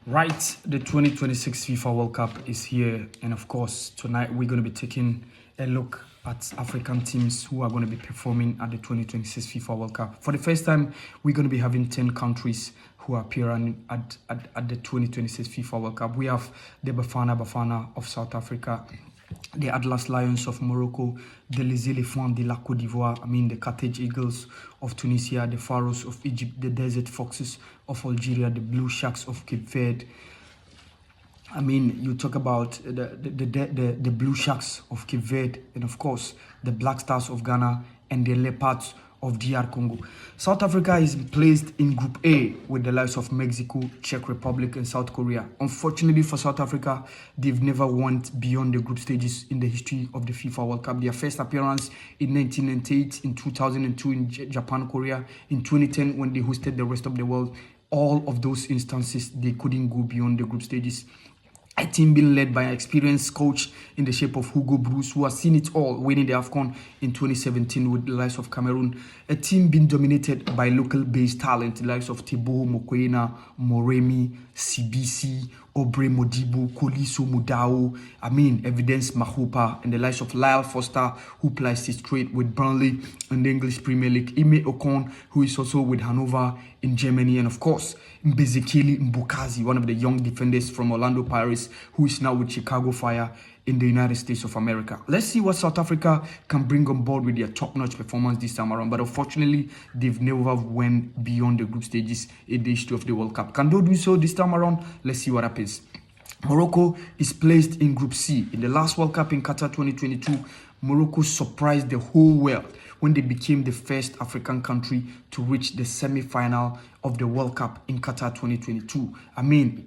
Right, the 2026 FIFA World Cup is here, and of course, tonight we're going to be taking a look at African teams who are going to be performing at the 2026 FIFA World Cup. For the first time, we're going to be having 10 countries who are appearing at the 2026 FIFA World Cup. We have the Bafana of South Africa, the Atlas Lions of Morocco, the Les Elephants de la Côte d'Ivoire, the Carthage Eagles of Tunisia, the Pharaohs of Egypt, the Desert Foxes of Algeria, the Blue Sharks of Cape Verde. You talk about the Blue Sharks of Cape Verde, and of course, the Black Stars of Ghana and the Leopards of DR Congo. South Africa is placed in Group A with the likes of Mexico, Czech Republic, and South Korea. Unfortunately for South Africa, they've never went beyond the group stages in the history of the FIFA World Cup. Their first appearance in 1998, in 2002 in Japan, Korea, in 2010 when they hosted the rest of the world. All of those instances, they couldn't go beyond the group stages. A team being led by an experienced coach in the shape of Hugo Bruce, who has seen it all, winning the AFCON in 2017 with the likes of Cameroon. A team being dominated by local-based talent, the likes of Thibaut Mokoena, Moremi, CBC, Obre Modibo, Koliso Mudao, Evidence Mahupa, and the likes of Lyle Foster, who plays it straight with Burnley in the English Premier League, Ime Ocon, who is also with Hanover in Germany, and of course, Mbezekeli Mbukazi, one of the young defenders from Orlando Pirates, who is now with Chicago Fire in the United States of America. Let's see what South Africa can bring on board with their top-notch performance this time around. But unfortunately, they've never went beyond the group stages in the history of the World Cup. Can they do so this time around? Let's see what happens. Morocco is placed in Group C. In the last World Cup in Qatar 2022, Morocco surprised the whole world when they became the first African country to reach the semi-final of the World Cup in Qatar 2022.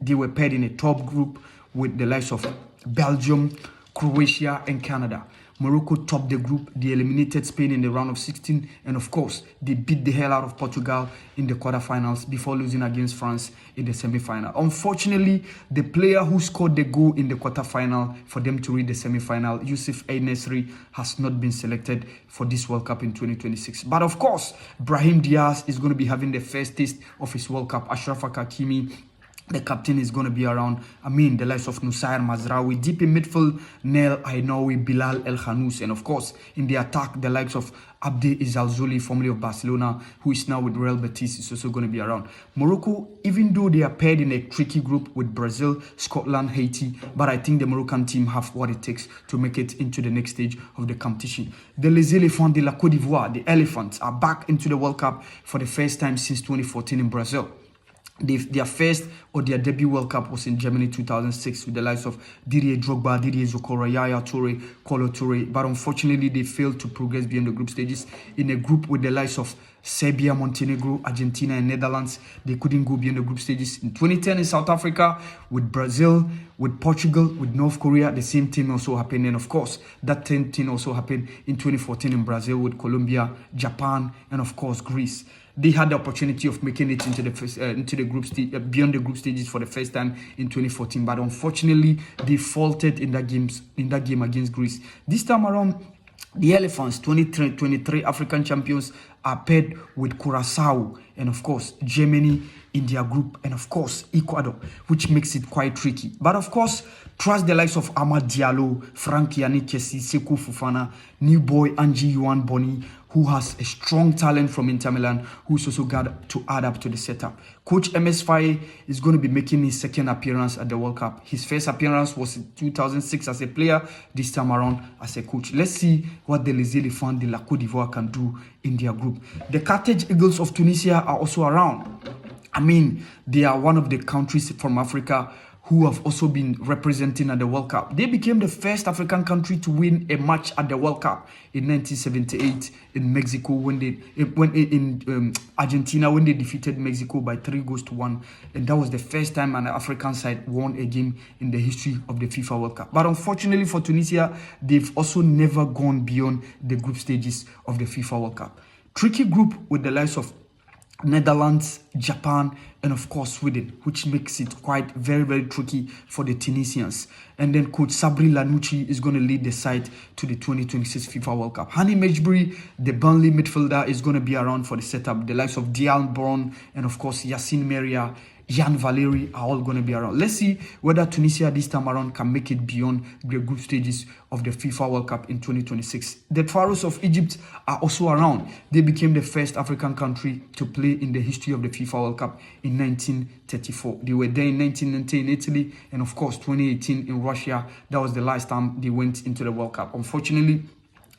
They were paired in a top group with the likes of Belgium, Croatia, and Canada. Morocco topped the group. They eliminated Spain in the round of 16, and of course, they beat the hell out of Portugal in the quarterfinals before losing against France in the semi-final. Unfortunately, the player who scored the goal in the quarterfinal for them to reach the semi-final, Youssef El-Nesri, has not been selected for this World Cup in 2026. But of course, Brahim Diaz is going to be having the first taste of his World Cup. Achraf Hakimi, the captain, is going to be around. The likes of Nusair Mazraoui. Deep in midfield, Nel Ainoui, Bilal El Khanous. And of course, in the attack, the likes of Abde Izalzouli, formerly of Barcelona, who is now with Real Betis, is also going to be around. Morocco, even though they are paired in a tricky group with Brazil, Scotland, Haiti, but I think the Moroccan team have what it takes to make it into the next stage of the competition. The Les Elephants de la Côte d'Ivoire, the Elephants, are back into the World Cup for the first time since 2014 in Brazil. Their first or their debut World Cup was in Germany 2006 with the likes of Didier Drogba, Didier Zokora, Yaya Toure, Kolo Toure. But unfortunately, they failed to progress beyond the group stages. In a group with the likes of Serbia, Montenegro, Argentina, and Netherlands, they couldn't go beyond the group stages. In 2010 in South Africa, with Brazil, with Portugal, with North Korea, the same thing also happened. And of course, that same thing also happened in 2014 in Brazil with Colombia, Japan, and of course, Greece. They had the opportunity of making it into the first, beyond the group stages for the first time in 2014, but unfortunately they faltered in that game against Greece. This time around, the Elephants, 2023 African champions, are paired with Curaçao and of course Germany in their group, and of course Ecuador, which makes it quite tricky. But of course, trust the likes of Amad Diallo, Frank Yannick Kessie, Sekou Fofana, new boy Angie Yuan Boni, who has a strong talent from Inter Milan, who's also got to add up to the setup. Coach MS Faye is going to be making his second appearance at the World Cup. His first appearance was in 2006 as a player, this time around as a coach. Let's see what the Les Elephants de la Côte d'Ivoire can do in their group. The Carthage Eagles of Tunisia are also around. They are one of the countries from Africa who have also been representing at the World Cup. They became the first African country to win a match at the World Cup in 1978 in Mexico in Argentina when they defeated Mexico by 3-1, and that was the first time an African side won a game in the history of the FIFA World Cup. But unfortunately for Tunisia, they've also never gone beyond the group stages of the FIFA World Cup. Tricky group with the likes of Netherlands, Japan, and of course Sweden, which makes it quite very, very tricky for the Tunisians. And then coach Sabri Lanucci is going to lead the side to the 2026 FIFA World Cup. Hani Mejbri, the Burnley midfielder, is going to be around for the setup. The likes of Dial Brown and of course Yassine Meria Jean Valeri are all going to be around. Let's see whether Tunisia this time around can make it beyond the group stages of the FIFA World Cup in 2026. The Pharaohs of Egypt are also around. They became the first African country to play in the history of the FIFA World Cup in 1934. They were there in 1990 in Italy, and of course 2018 in Russia. That was the last time they went into the World Cup. Unfortunately,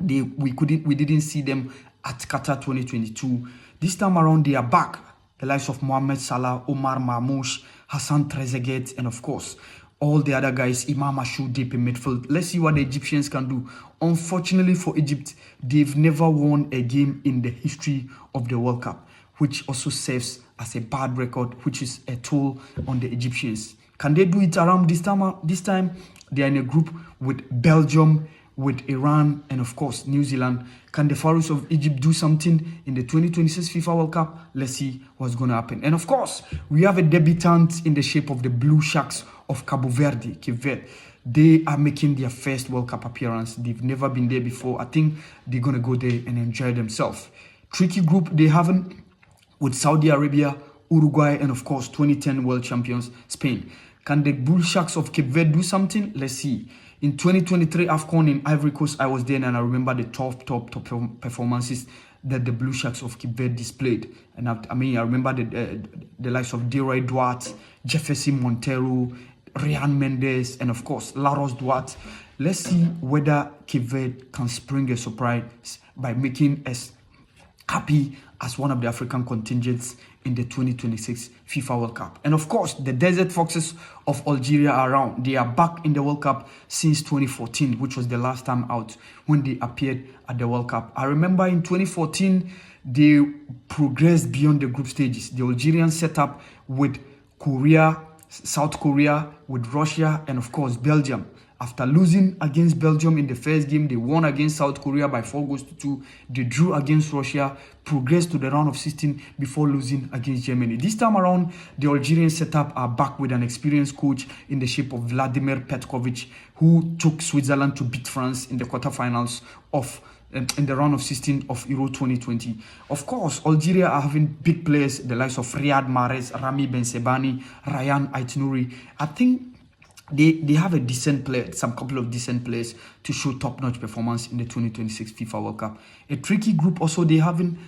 we didn't see them at Qatar 2022. This time around, they are back. The likes of Mohamed Salah, Omar Marmoush, Hassan Trezeguet, and of course, all the other guys, Imam Ashur deep in midfield. Let's see what the Egyptians can do. Unfortunately for Egypt, they've never won a game in the history of the World Cup, which also serves as a bad record, which is a toll on the Egyptians. Can they do it around this time? This time, they are in a group with Belgium, with Iran, and of course New Zealand. Can the Pharaohs of Egypt do something in the 2026 FIFA World Cup? Let's see what's going to happen. And of course, we have a debutant in the shape of the Blue Sharks of Cabo Verde, Cape Verde. They are making their first World Cup appearance. They've never been there before. I think they're going to go there and enjoy themselves. Tricky group they haven't, with Saudi Arabia, Uruguay, and of course 2010 world champions Spain. Can the Bull Sharks of Cape Verde do something? Let's see. In 2023 AFCON in Ivory Coast, I was there and I remember the top performances that the Blue Sharks of Cape Verde displayed. And I remember the likes of Deroy Duarte, Jefferson Montero, Ryan Mendes, and of course, Laros Duarte. Let's see whether Cape Verde can spring a surprise by making us happy as one of the African contingents in the 2026 FIFA World Cup. And of course, the Desert Foxes of Algeria are around. They are back in the World Cup since 2014, which was the last time out when they appeared at the World Cup. I remember in 2014, they progressed beyond the group stages. The Algerians set up with Korea, South Korea, with Russia, and of course, Belgium. After losing against Belgium in the first game, they won against South Korea by 4-2. They drew against Russia, progressed to the round of 16 before losing against Germany. This time around, the Algerian setup are back with an experienced coach in the shape of Vladimir Petkovic, who took Switzerland to beat France in the quarterfinals of in the round of 16 of Euro 2020. Of course, Algeria are having big players, the likes of Riyad Mahrez, Rami Bensebani, Ryan Aït-Nouri. I think they have a decent player, couple of decent players to show top-notch performance in the 2026 FIFA World Cup. A tricky group also they having,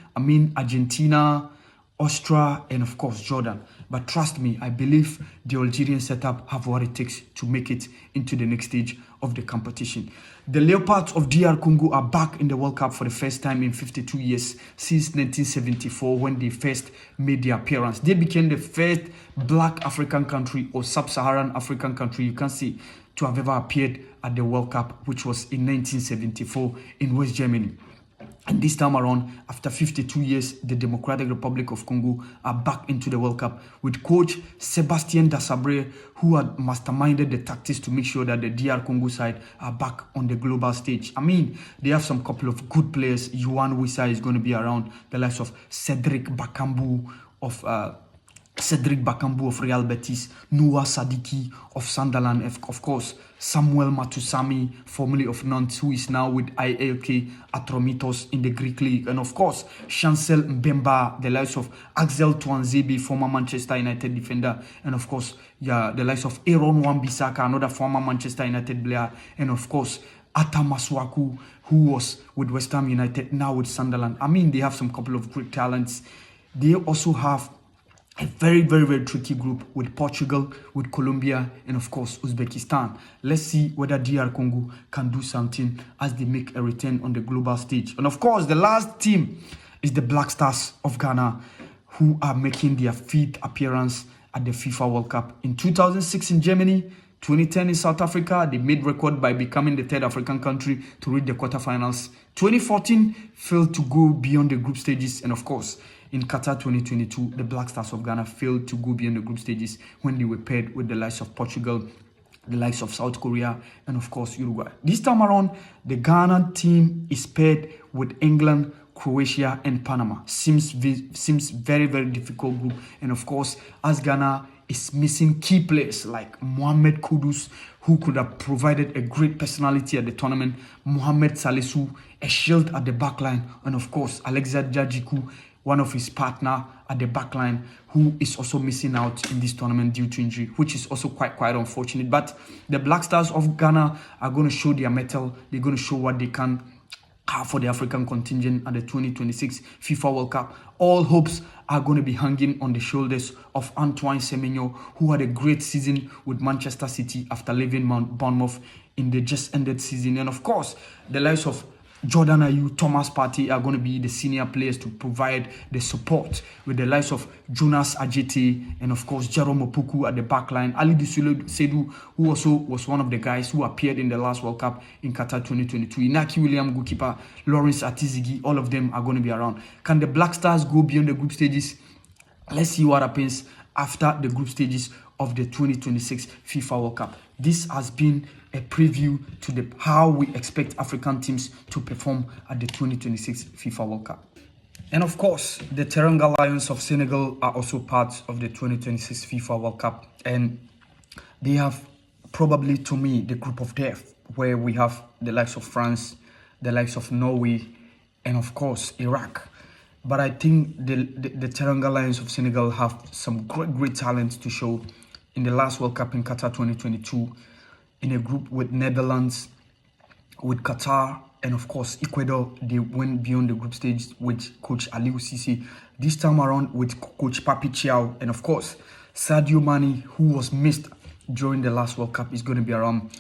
Argentina, Austria, and of course Jordan. But trust me, I believe the Algerian setup have what it takes to make it into the next stage of the competition. The Leopards of DR Congo are back in the World Cup for the first time in 52 years since 1974 when they first made their appearance. They became the first black African country or sub-Saharan African country, you can see, to have ever appeared at the World Cup, which was in 1974 in West Germany. And this time around, after 52 years, the Democratic Republic of Congo are back into the World Cup with coach Sébastien Desabre, who had masterminded the tactics to make sure that the DR Congo side are back on the global stage. They have some couple of good players. Yuan Wissa is going to be around. The likes of Cedric Bakambu of Real Betis, Noah Sadiki of Sunderland, of course, Samuel Matusami, formerly of Nantes, who is now with ILK Atromitos in the Greek league, and of course, Chancel Mbemba, the likes of Axel Tuanzebe, former Manchester United defender, and of course, the likes of Aaron Wan-Bissaka, another former Manchester United player, and of course, Ata Masuaku, who was with West Ham United, now with Sunderland. They have some couple of great talents. They also have a very, very, very tricky group with Portugal, with Colombia, and of course, Uzbekistan. Let's see whether DR Congo can do something as they make a return on the global stage. And of course, the last team is the Black Stars of Ghana, who are making their fifth appearance at the FIFA World Cup. In 2006 in Germany, 2010 in South Africa, they made record by becoming the third African country to reach the quarterfinals. 2014 failed to go beyond the group stages, and of course, in Qatar 2022, the Black Stars of Ghana failed to go beyond the group stages when they were paired with the likes of Portugal, the likes of South Korea, and of course, Uruguay. This time around, the Ghana team is paired with England, Croatia, and Panama. Seems very, very difficult group. And of course, as Ghana is missing key players like Mohamed Kudus, who could have provided a great personality at the tournament, Mohamed Salisu, a shield at the back line, and of course, Alexander Jajiku, one of his partner at the back line, who is also missing out in this tournament due to injury, which is also quite unfortunate. But the Black Stars of Ghana are going to show their mettle. They're going to show what they can for the African contingent at the 2026 FIFA World Cup. All hopes are going to be hanging on the shoulders of Antoine Semenyo, who had a great season with Manchester City after leaving Bournemouth in the just ended season. And of course, the likes of Jordan Ayew, Thomas Partey are going to be the senior players to provide the support, with the likes of Jonas Ajete and of course Jerome Opoku at the back line. Ali Seydou, who also was one of the guys who appeared in the last World Cup in Qatar 2022. Inaki William, goalkeeper, Lawrence Atizigi, all of them are going to be around. Can the Black Stars go beyond the group stages? Let's see what happens after the group stages of the 2026 FIFA World Cup. This has been a preview to how we expect African teams to perform at the 2026 FIFA World Cup. And of course, the Teranga Lions of Senegal are also part of the 2026 FIFA World Cup. And they have probably, to me, the group of death, where we have the likes of France, the likes of Norway, and of course, Iraq. But I think the Teranga Lions of Senegal have some great talent to show. In the last World Cup in Qatar 2022, in a group with Netherlands, with Qatar, and of course Ecuador, they went beyond the group stage with Coach Aliou Cisse. This time around with Coach Papi Thiaw, and of course Sadio Mane, who was missed during the last World Cup, is going to be around.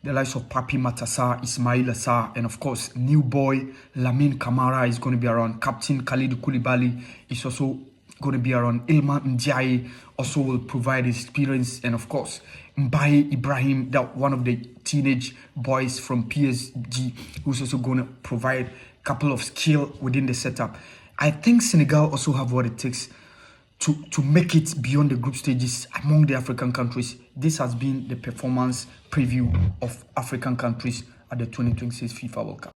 The likes of Papi Matar, Ismail Assar, and of course new boy Lamine Camara is going to be around. Captain Khalidou Koulibaly is also going to be around. Iliman Ndiaye also will provide experience, and of course Mbaye Ibrahim, that one of the teenage boys from PSG, who's also going to provide a couple of skill within the setup. I think Senegal also have what it takes to make it beyond the group stages among the African countries. This has been the performance preview of African countries at the 2026 FIFA World Cup.